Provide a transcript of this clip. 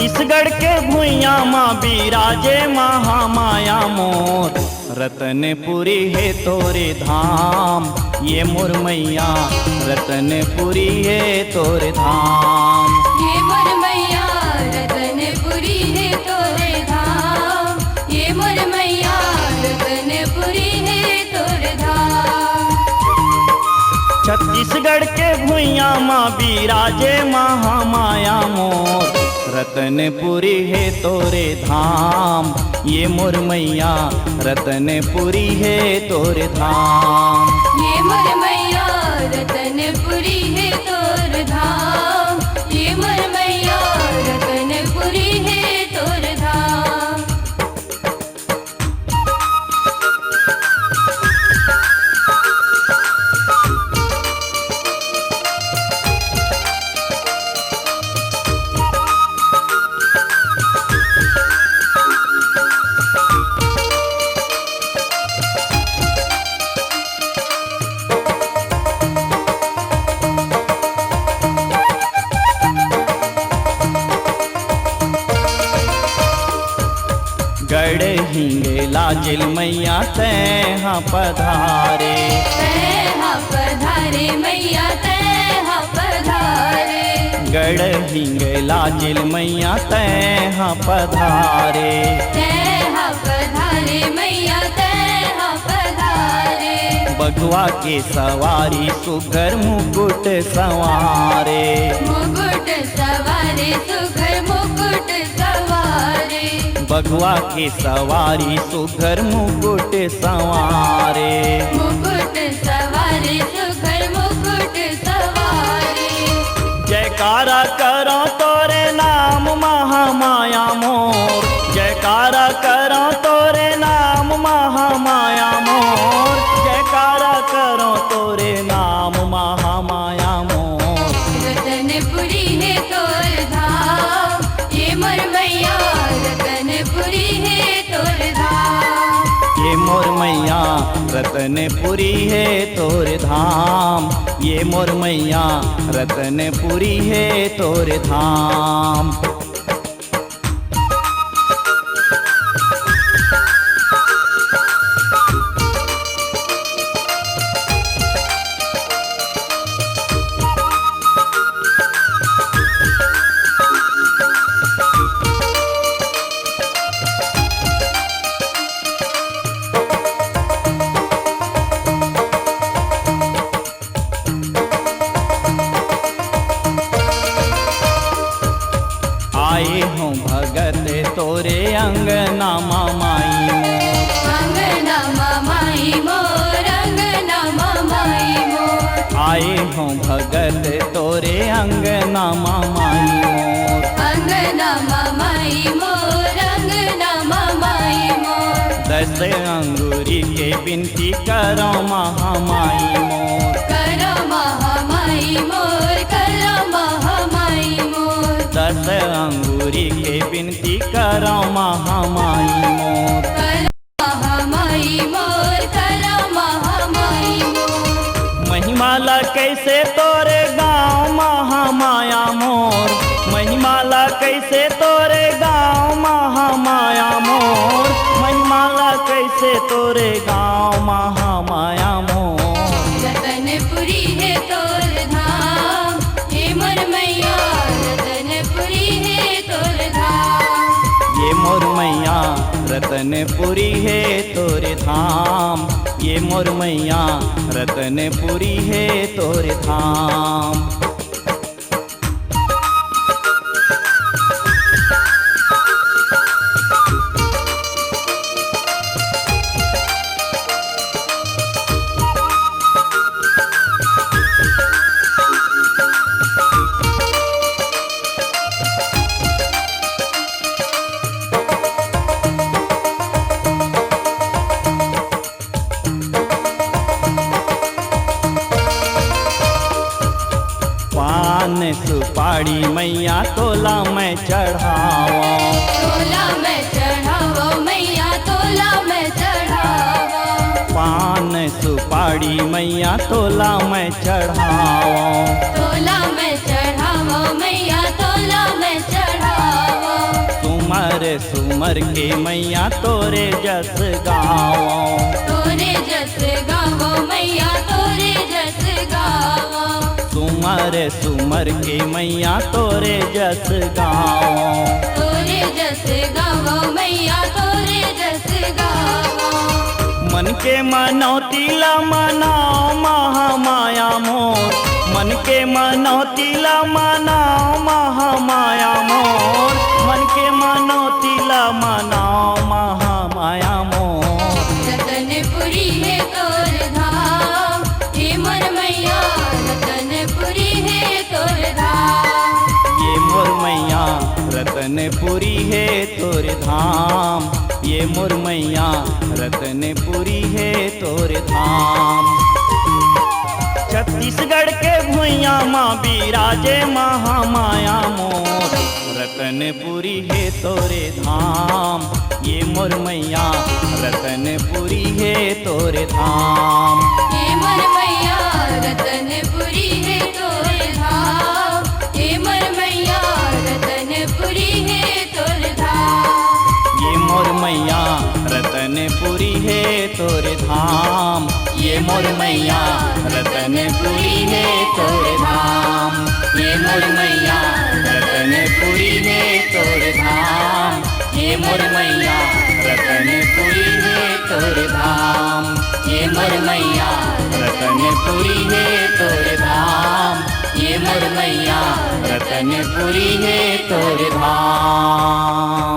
छत्तीसगढ़ के भुइयाँ माँ बिराजे महामाया मोर। रतनपुरी है तोरे धाम ये मोर मैया, रतनपुरी है तोरे धाम। ये मोर मैया रतनपुरी है तोरे धाम, ये मोर मैया रतनपुरी है तोरे धाम। छत्तीसगढ़ के भुइयाँ माँ बिराजे महामाया मोर। रतनपुरी है तोरे धाम ये मोर मैया, रतनपुरी है तोरे धाम। ये मोर मैया रतनपुरी है तोर धाम, ये मोर मैया रतनपुरी है तोर धाम। गढ़ हिंगे लाजिल मैया तैहा पधारे। तैहा पधारे मैया तैहा पधारे। गढ़ हिंगे लाजिल मैया तैहा पधारे। तैहा पधारे मैया तैहा पधारे। बघवा के सवारी सुघर मुकुट सवारे। मुकुट सवारे सुघर मुकुट सवारे। बघवा के सवारी सुघर मुकुट सवारे। मुकुट सवारे सुघर मुकुट सवारे। जयकारा करो तोरे नाम महामाया मोर। जयकारा करो तोरे नाम महामाया मोर। जयकारा करो तोरे नाम महामाया मोर। रतनपुरी है तोर धाम ये मोर मैया, रतनपुरी है तोर धाम। ये मोर मैया रतनपुरी है तोरे धाम। ये मोर मैया रतनपुरी है तोरे धाम। आए हूँ भगत तोरे अंगना माई मोर। अंगना माई मोर, अंगना माई मोर। आए हूँ भगत तोरे अंगना माई मोर। अंगना माई मोर, अंगना माई मोर। 10 अंगूरी के बिनती करो महामाई मोर। करो महामाई मोर, करो महामाई मोर। 10 अंगूरी के बिनती करो महामाई मोर। करो महामाई मोर, करो महामाई मोर। महिमाला कैसे तोरे गाँव महामाया मोर। महिमाला कैसे तोरे गाँव महामाया मोर। महिमाला कैसे तोरे गाँव महामाया मोर। रतनपुरी है तोर धाम ये मोर मैया, रतनपुरी है तोर धाम। ये मोर मैया रतनपुरी है तोरे धाम। ये मोर मैया रतनपुरी है तोरे धाम। पान सुपारी मैया तोला मैं चढ़ावा। तोला मैं चढ़ावो मैया, तोला मैं चढ़ावो। पान सुपारी मैया तोला मैं चढ़ावा। तोला मैं चढ़ावो मैया, तोला मैं चढ़ावो। सुमर सुमर के मैया तोरे जस गाओ तोरे जस गावो मैया तोरे जस गावो सुमर सुमर के मैया तोरे जस गाओ तोरे जस गावो मैया तोरे जस गावो मन के मनौती ला मनाओ महामाया मोर मन के मनौती ला मनाओ महामाया मोर मन के मनौती ला मनाओ महामाया मोर रतनपुरी है तोर धाम हे मोर मैया रतनपुरी है तोर धाम ये मोर मैया रतनपुरी है तोर धाम ये मोर मैया रतनपुरी है तोर धाम छत्तीसगढ़ के भुइया माँ बिराजे महामाया मोर रतनपुरी है तोरे धाम ये मोर मैया रतनपुरी है तोरे धाम हे मोर मैया रतनपुरी है तोर धाम हे मोर मैया रतनपुरी है तोर धाम ये मोर मैया रतनपुरी है तोरे धाम ये मोर मैया रतनपुरी है तोरे धाम ये मोर मैया रतनपुरी है तोरे धाम ये मोर मैया रतनपुरी है तोरे धाम ये मोर मैया रतनपुरी है तोरे धाम ये मोर मैया रतनपुरी है तोरे धाम।